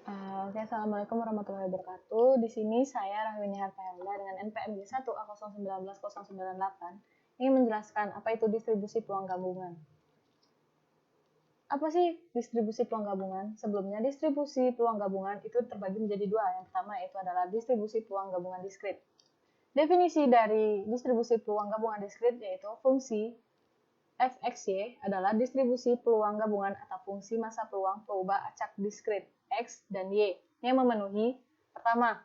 Oke, Assalamualaikum warahmatullahi wabarakatuh. Di sini saya Rahwini Hartahelda dengan NPM J1A019-098 ingin menjelaskan apa itu distribusi peluang gabungan. Apa sih distribusi peluang gabungan? Sebelumnya, distribusi peluang gabungan itu terbagi menjadi dua. Yang pertama yaitu adalah distribusi peluang gabungan diskrit. Definisi dari distribusi peluang gabungan diskrit yaitu fungsi Fxy adalah distribusi peluang gabungan atau fungsi massa peluang perubahan acak diskrit X dan Y yang memenuhi pertama,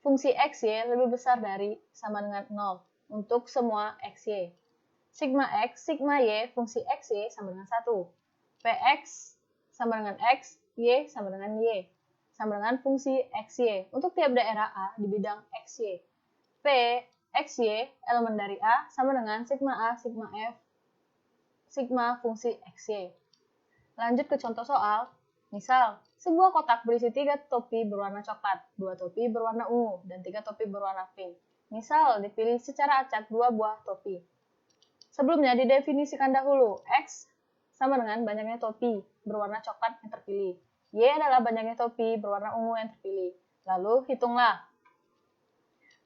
fungsi Xy lebih besar dari sama dengan 0 untuk semua Xy. Sigma X, sigma Y, fungsi Xy sama dengan 1. Px sama dengan X, Y sama dengan Y. Sama dengan fungsi Xy untuk tiap daerah A di bidang Xy. P, Xy, elemen dari A sama dengan sigma A, sigma F, sigma fungsi Xy. Lanjut ke contoh soal. Misal, sebuah kotak berisi 3 topi berwarna coklat, 2 topi berwarna ungu, dan 3 topi berwarna pink. Misal, dipilih secara acak 2 buah topi. Sebelumnya didefinisikan dahulu, X sama dengan banyaknya topi berwarna coklat yang terpilih. Y adalah banyaknya topi berwarna ungu yang terpilih. Lalu, hitunglah.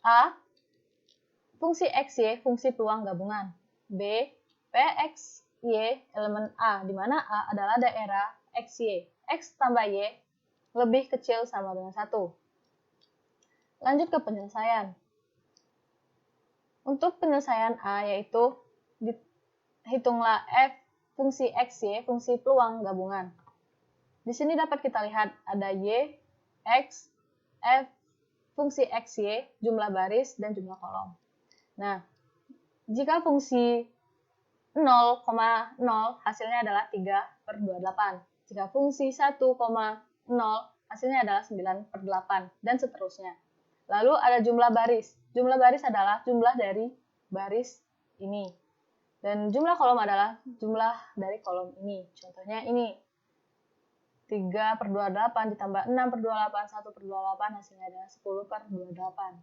A, fungsi XY, fungsi peluang gabungan. B, Px, Y, elemen A, di mana A adalah daerah XY. X tambah Y lebih kecil sama dengan 1. Lanjut ke penyelesaian. Untuk penyelesaian A yaitu hitunglah F fungsi XY, fungsi peluang gabungan. Di sini dapat kita lihat ada Y, X, F, fungsi XY, jumlah baris, dan jumlah kolom. Nah, jika fungsi 0,0 hasilnya adalah 3/28. Jika fungsi 1,0 hasilnya adalah 9/8 dan seterusnya. Lalu ada jumlah baris. Jumlah baris adalah jumlah dari baris ini. Dan jumlah kolom adalah jumlah dari kolom ini. Contohnya ini. 3/28 ditambah 6/28, 1/28 hasilnya adalah 10/28.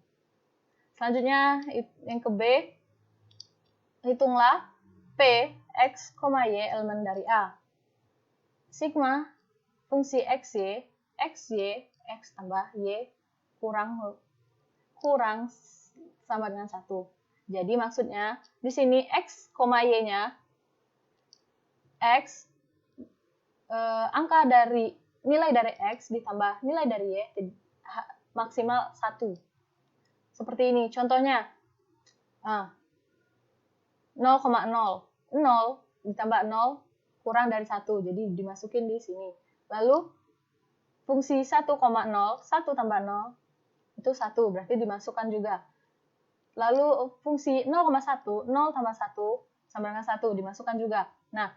Selanjutnya yang ke B. Hitunglah P, X, Y elemen dari A. Sigma fungsi XY, XY, X tambah Y kurang sama dengan 1. Jadi maksudnya di sini X, Y-nya X angka dari nilai dari X ditambah nilai dari Y maksimal 1. Seperti ini contohnya. 0,0 ditambah 0 kurang dari 1, jadi dimasukin di sini. Lalu fungsi 1,0, 1 tambah 0 itu 1, berarti dimasukkan juga. Lalu fungsi 0,1, 0 tambah 1 sama dengan 1, dimasukkan juga. Nah,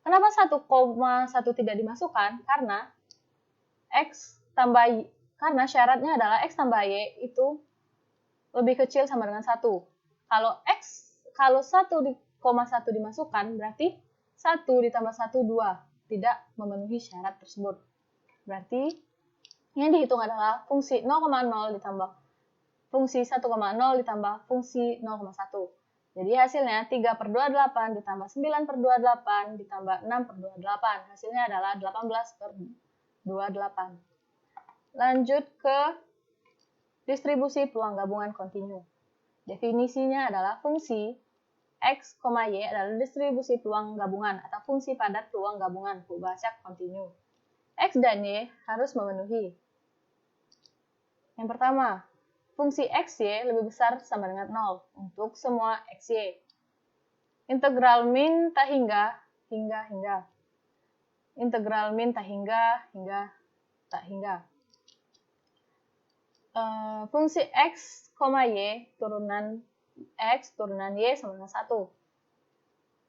kenapa 1,1 tidak dimasukkan? Karena karena syaratnya adalah X tambah Y itu lebih kecil sama dengan 1. Kalau 1,1 dimasukkan, berarti 1 ditambah 1, 2. Tidak memenuhi syarat tersebut. Berarti yang dihitung adalah fungsi 0,0 ditambah fungsi 1,0 ditambah fungsi 0,1. Jadi hasilnya 3/28 ditambah 9/28 ditambah 6/28. Hasilnya adalah 18/28. Lanjut ke distribusi peluang gabungan kontinu. Definisinya adalah fungsi X, Y adalah distribusi peluang gabungan atau fungsi padat peluang gabungan perubahan acak kontinu. X dan Y harus memenuhi. Yang pertama, fungsi XY lebih besar sama dengan 0 untuk semua XY. Integral min tak hingga. Integral min tak hingga tak hingga. Fungsi X, Y turunan X turunan Y sama dengan 1.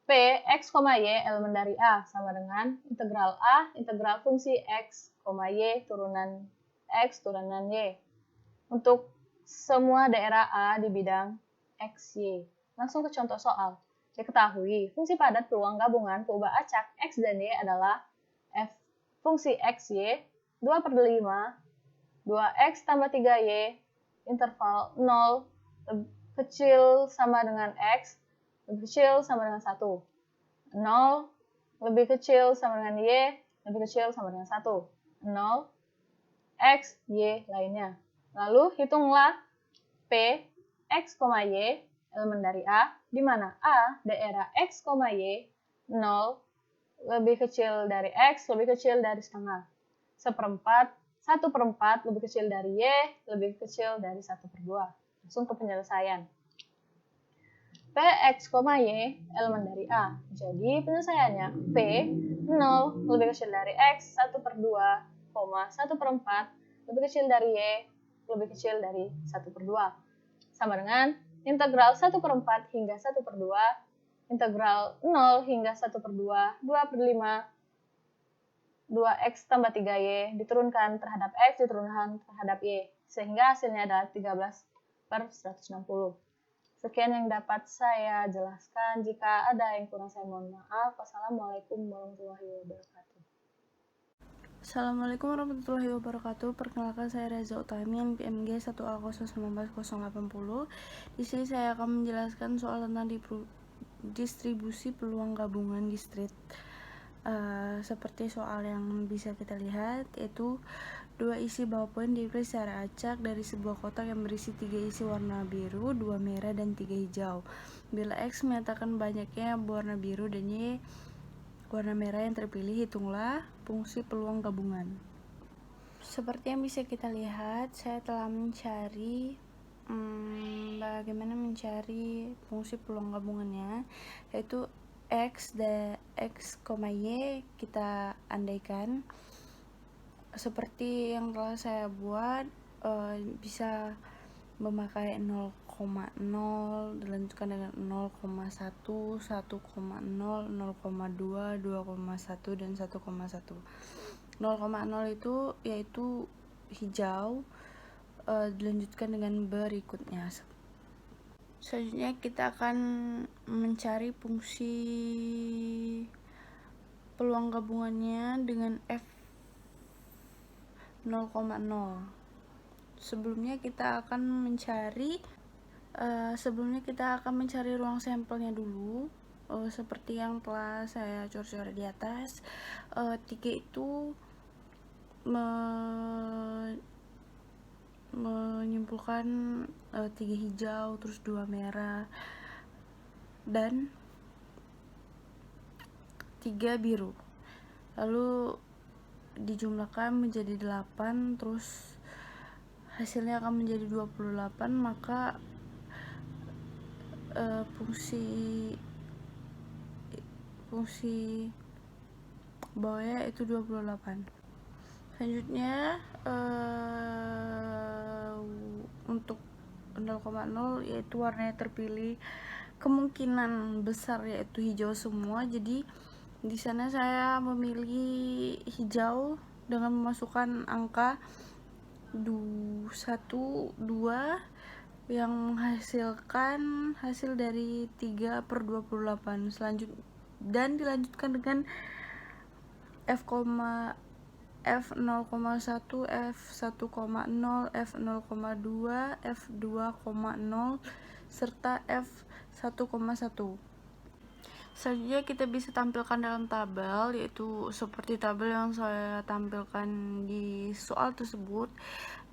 P, X, Y elemen dari A sama dengan integral A, integral fungsi X, Y turunan X turunan Y. Untuk semua daerah A di bidang XY. Langsung ke contoh soal. Diketahui, fungsi padat peluang gabungan perubahan acak X dan Y adalah F fungsi XY 2/5, 2X tambah 3Y, interval 0, kecil sama dengan X, lebih kecil sama dengan 1. 0 lebih kecil sama dengan Y, lebih kecil sama dengan 1. 0 X, Y lainnya. Lalu hitunglah P, X, Y, elemen dari A, di mana A daerah X, Y, 0, lebih kecil dari X, lebih kecil dari setengah. 1/4 lebih kecil dari Y, lebih kecil dari 1/2. Langsung ke penyelesaian. P, X, Y, elemen dari A. Jadi penyelesaiannya P, 0 lebih kecil dari X, 1/2, 1/4 lebih kecil dari Y, lebih kecil dari 1/2. Sama dengan integral 1/4 hingga 1/2, integral 0 hingga 1/2, 2/5, 2x tambah 3y diturunkan terhadap x diturunkan terhadap y, sehingga hasilnya adalah 13/160. Sekian yang dapat saya jelaskan. Jika ada yang kurang saya mohon maaf. Wassalamualaikum warahmatullahi wabarakatuh. Assalamualaikum warahmatullahi wabarakatuh. Perkenalkan, saya Reza Utami, PMG 1A0190. Di sini saya akan menjelaskan soal tentang distribusi peluang gabungan distrik. Seperti soal yang bisa kita lihat, yaitu dua isi ballpoint dipilih secara acak dari sebuah kotak yang berisi 3 isi warna biru, 2 merah, dan 3 hijau. Bila X menyatakan banyaknya warna biru dan Y warna merah yang terpilih, hitunglah fungsi peluang gabungan. Seperti yang bisa kita lihat, saya telah mencari bagaimana mencari fungsi peluang gabungannya, yaitu X dan X, Y kita andaikan seperti yang telah saya buat, bisa memakai 0,0 dilanjutkan dengan 0,1, 1,0, 0,2, 2,1 dan 1,1. 0,0 itu yaitu hijau, dilanjutkan dengan berikutnya. Selanjutnya kita akan mencari fungsi peluang gabungannya dengan F 0,0. Sebelumnya kita akan mencari ruang sampelnya dulu, seperti yang telah saya cor-cor di atas. 3 itu menyimpulkan 3 hijau, terus 2 merah, dan 3 biru. Lalu dijumlahkan menjadi 8, terus hasilnya akan menjadi 28, maka fungsi bawahnya itu 28. Selanjutnya untuk 0,0 yaitu warnanya terpilih kemungkinan besar yaitu hijau semua. Jadi di sana saya memilih hijau dengan memasukkan angka 1, 2 yang menghasilkan hasil dari 3/28. Dan dilanjutkan dengan F 0,1, F 1,0, F 0,2, F 2,0 serta F 1,1. Selanjutnya kita bisa tampilkan dalam tabel, yaitu seperti tabel yang saya tampilkan di soal tersebut.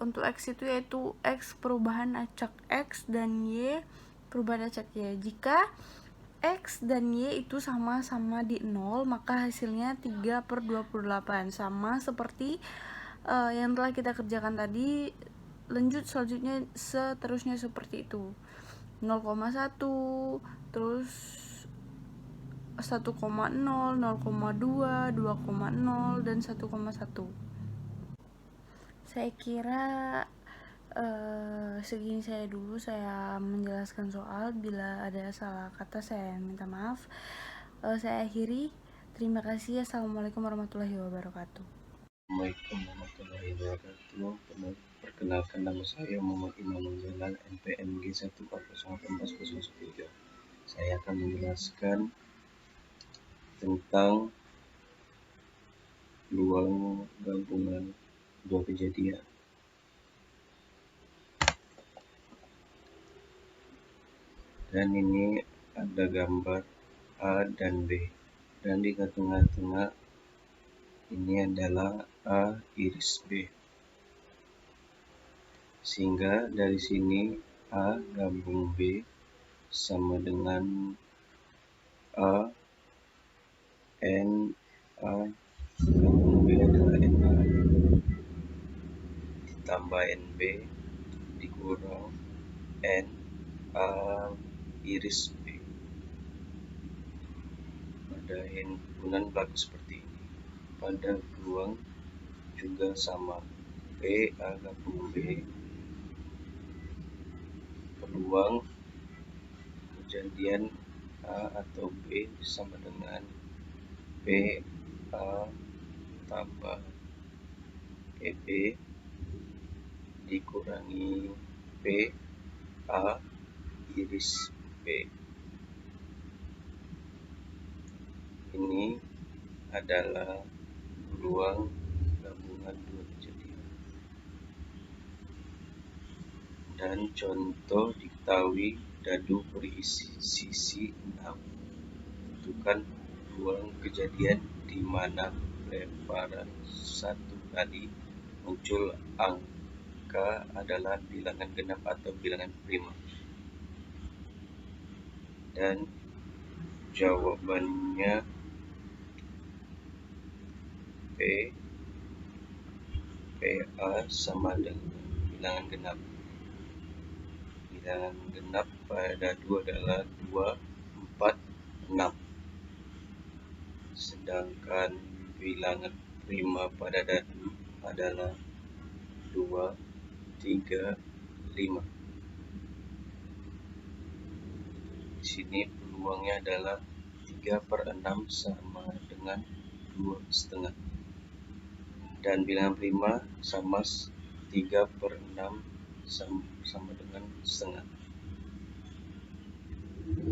Untuk X itu yaitu X perubahan acak X dan Y perubahan acak Y. Jika X dan Y itu sama-sama di 0, maka hasilnya 3/28, sama seperti yang telah kita kerjakan tadi. Lanjut selanjutnya seterusnya seperti itu, 0,1, terus 1,0, 0,2, 2,0 dan 1,1. Saya kira segini saya dulu saya menjelaskan soal. Bila ada salah kata saya minta maaf. Saya akhiri. Terima kasih. Assalamualaikum warahmatullahi wabarakatuh. Assalamualaikum warahmatullahi wabarakatuh. Perkenalkan, nama saya Muhammad Imam Jalal, MPMG 1401803. Saya akan menjelaskan tentang peluang gabungan dua kejadian. Dan ini ada gambar A dan B, dan di tengah-tengah ini adalah A iris B. Sehingga dari sini A gabung B sama dengan A, N, A gabung B adalah NA, ditambah NB dikurang N, A iris B. Pada himpunan berlaku seperti ini. Pada peluang juga sama, B A gabung B, peluang kejadian A atau B sama dengan B A tambah PB dikurangi B A iris B. Ini adalah peluang gabungan dua kejadian. Dan contoh diketahui dadu berisi sisi 6. Tentukan peluang kejadian di mana pelemparan satu kali muncul angka adalah bilangan genap atau bilangan prima. Dan jawabannya PA sama dengan bilangan genap. Bilangan genap pada dadu adalah 2, 4, 6. Sedangkan bilangan prima pada dadu adalah 2, 3, 5. Di sini peluangnya adalah 3/6 sama dengan 2,5. Dan bilangan prima sama 3/6 sama dengan setengah.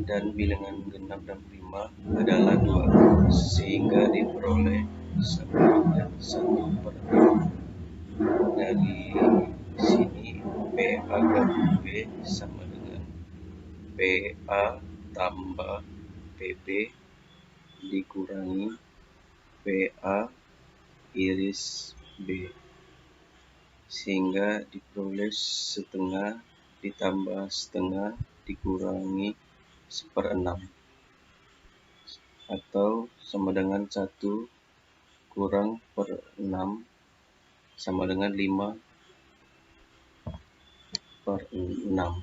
Dan bilangan genap dan prima adalah 2, sehingga diperoleh sama dengan 1/6. Dari sini PA gabung B sama dengan PA tambah PB dikurangi PA iris B, sehingga diperoleh setengah ditambah setengah dikurangi 1/6 atau sama dengan 1 kurang per 6 sama dengan 5/6.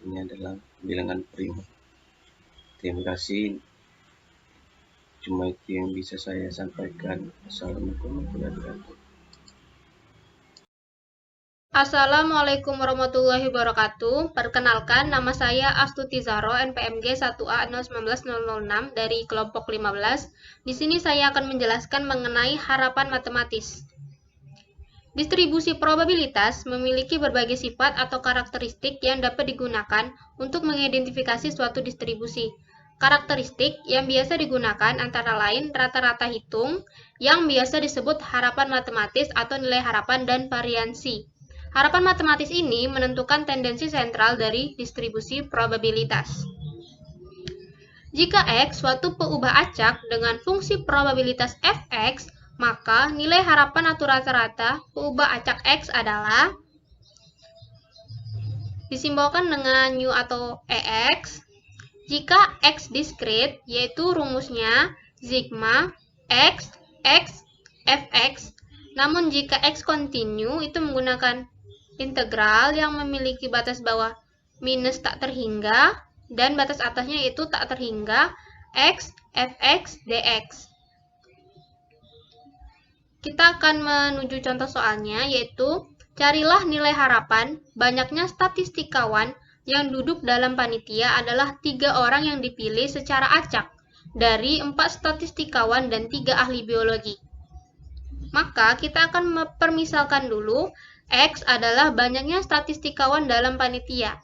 Ini adalah bilangan prima. Terima kasih. Cuma itu yang bisa saya sampaikan. Assalamualaikum warahmatullahi wabarakatuh. Assalamualaikum warahmatullahi wabarakatuh. Perkenalkan, nama saya Astuti Zahro, NPMG 1A019-006 dari kelompok 15. Di sini saya akan menjelaskan mengenai harapan matematis. Distribusi probabilitas memiliki berbagai sifat atau karakteristik yang dapat digunakan untuk mengidentifikasi suatu distribusi. Karakteristik yang biasa digunakan antara lain rata-rata hitung, yang biasa disebut harapan matematis atau nilai harapan, dan variansi. Harapan matematis ini menentukan tendensi sentral dari distribusi probabilitas. Jika X suatu peubah acak dengan fungsi probabilitas fx, maka nilai harapan atau rata-rata peubah acak X adalah disimbolkan dengan U atau EX. Jika X diskrit, yaitu rumusnya sigma X fx. Namun jika X kontinu, itu menggunakan integral yang memiliki batas bawah minus tak terhingga dan batas atasnya yaitu tak terhingga X fx dx. Kita akan menuju contoh soalnya, yaitu carilah nilai harapan banyaknya statistikawan yang duduk dalam panitia adalah 3 orang yang dipilih secara acak dari 4 statistikawan dan 3 ahli biologi. Maka kita akan mempermisalkan dulu X adalah banyaknya statistikawan dalam panitia.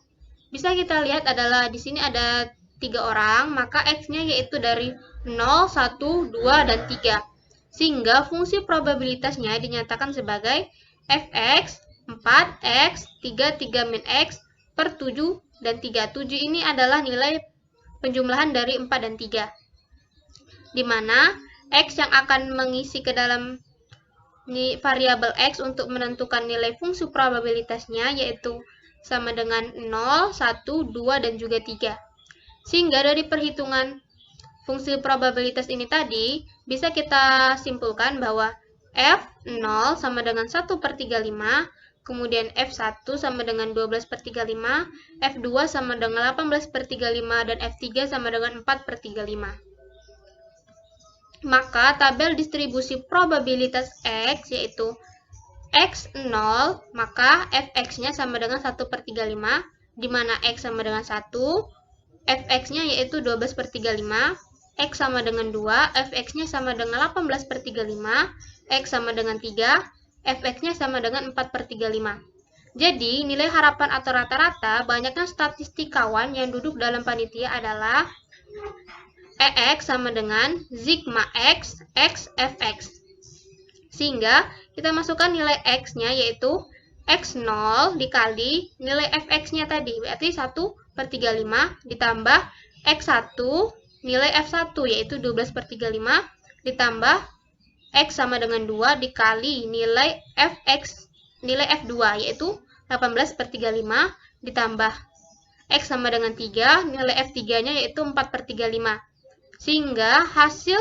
Bisa kita lihat adalah di sini ada 3 orang, maka X-nya yaitu dari 0, 1, 2, dan 3. Sehingga fungsi probabilitasnya dinyatakan sebagai fx 4x 3 min x per 7 dan 3. 7 ini adalah nilai penjumlahan dari 4 dan 3. Di mana X yang akan mengisi ke dalam variabel X untuk menentukan nilai fungsi probabilitasnya, yaitu sama dengan 0, 1, 2, dan juga 3. Sehingga dari perhitungan fungsi probabilitas ini tadi, bisa kita simpulkan bahwa F0 sama dengan 1/35, kemudian F1 sama dengan 12/35, F2 sama dengan 18/35, dan F3 sama dengan 4/35. Maka tabel distribusi probabilitas X yaitu X0, maka Fx-nya sama dengan 1/35, di mana X sama dengan 1, Fx-nya yaitu 12/35, X sama dengan 2, Fx-nya sama dengan 18/35, X sama dengan 3, Fx-nya sama dengan 4/35. Jadi, nilai harapan atau rata-rata banyaknya statistikawan yang duduk dalam panitia adalah EX sama dengan sigma X, X, Fx. Sehingga kita masukkan nilai X-nya yaitu X0 dikali nilai Fx-nya tadi. Berarti 1/35 ditambah X1 nilai F1 yaitu 12/35 ditambah X sama dengan 2 dikali nilai Fx, nilai F2 yaitu 18/35 ditambah X sama dengan 3, nilai F3-nya yaitu 4/35. Sehingga hasil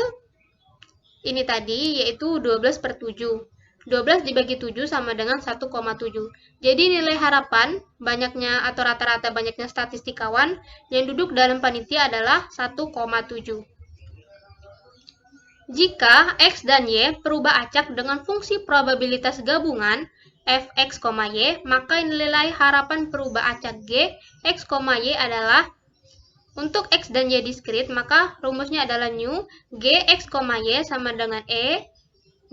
ini tadi yaitu 12/7. 12 dibagi 7 sama dengan 1,7. Jadi nilai harapan banyaknya atau rata-rata banyaknya statistikawan yang duduk dalam panitia adalah 1,7. Jika X dan Y berubah acak dengan fungsi probabilitas gabungan Fx, Y, maka nilai harapan perubah acak G, X, Y adalah untuk X dan Y diskrit, maka rumusnya adalah nu Gx, Y sama dengan E,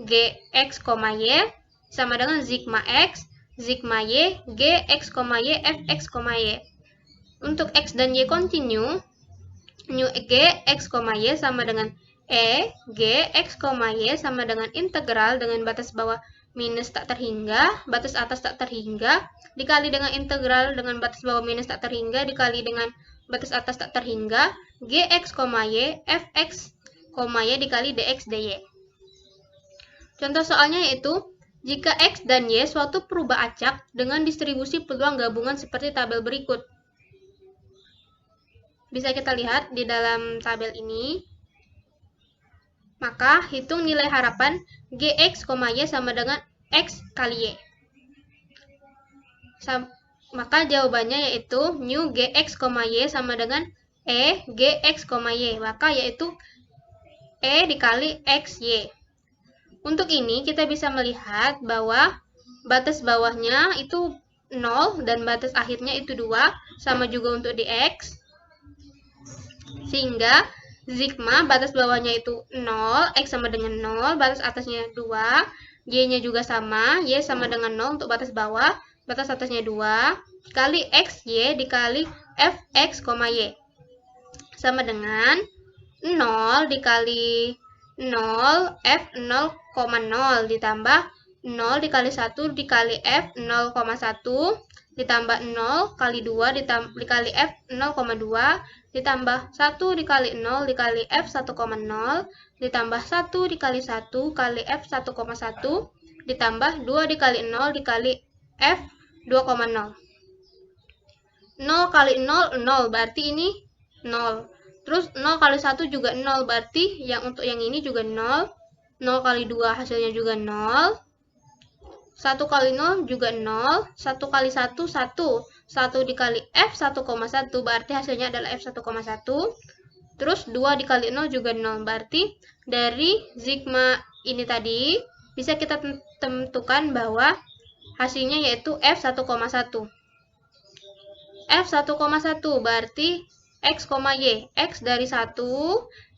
Gx, Y sama dengan sigma X, sigma Y, Gx, Y, Fx, Y. Untuk X dan Y kontinu, nu Gx, Y sama dengan E, Gx, Y sama dengan integral dengan batas bawah minus tak terhingga, batas atas tak terhingga, dikali dengan integral dengan batas bawah minus tak terhingga, dikali dengan batas atas tak terhingga, Gx, Y, Fx, Y dikali dx, dy. Contoh soalnya yaitu, jika X dan Y suatu perubah acak dengan distribusi peluang gabungan seperti tabel berikut. Bisa kita lihat di dalam tabel ini. Maka, hitung nilai harapan Gx, Y sama dengan X kali Y. Maka jawabannya yaitu nu Gx, Y sama dengan E, Gx, Y. Maka yaitu E dikali XY. Untuk ini kita bisa melihat bahwa batas bawahnya itu 0 dan batas akhirnya itu 2. Sama juga untuk dx. Sehingga sigma batas bawahnya itu 0, X sama dengan 0, batas atasnya 2, Y-nya juga sama, Y sama dengan 0 untuk batas bawah, batas atasnya 2, kali XY dikali Fx, Y. Sama dengan 0 dikali 0, F 0,0 ditambah 0 dikali 1 dikali F 0,1 ditambah 0 kali 2 dikali F 0,2 ditambah 1 dikali 0 dikali F 1,0 ditambah 1 dikali 1 kali F 1,1 ditambah 2 dikali 0 dikali F 2,0. 0 kali 0, 0, berarti ini 0. Terus 0 kali 1 juga 0, berarti yang untuk yang ini juga 0. 0 kali 2 hasilnya juga 0. 1 kali 0 juga 0. 1 kali 1, 1. 1 dikali F 1,1, berarti hasilnya adalah F 1,1. Terus 2 dikali 0 juga 0, berarti dari sigma ini tadi bisa kita tentukan bahwa hasilnya yaitu F 1,1. F 1,1 berarti X, Y. X dari 1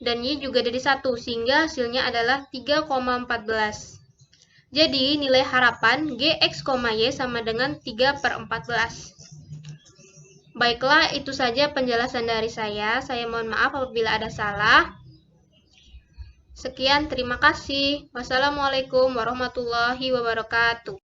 dan Y juga dari 1, sehingga hasilnya adalah 3,14. Jadi nilai harapan Gx, Y sama dengan 3/14. Baiklah, itu saja penjelasan dari saya. Saya mohon maaf apabila ada salah. Sekian, terima kasih. Wassalamualaikum warahmatullahi wabarakatuh.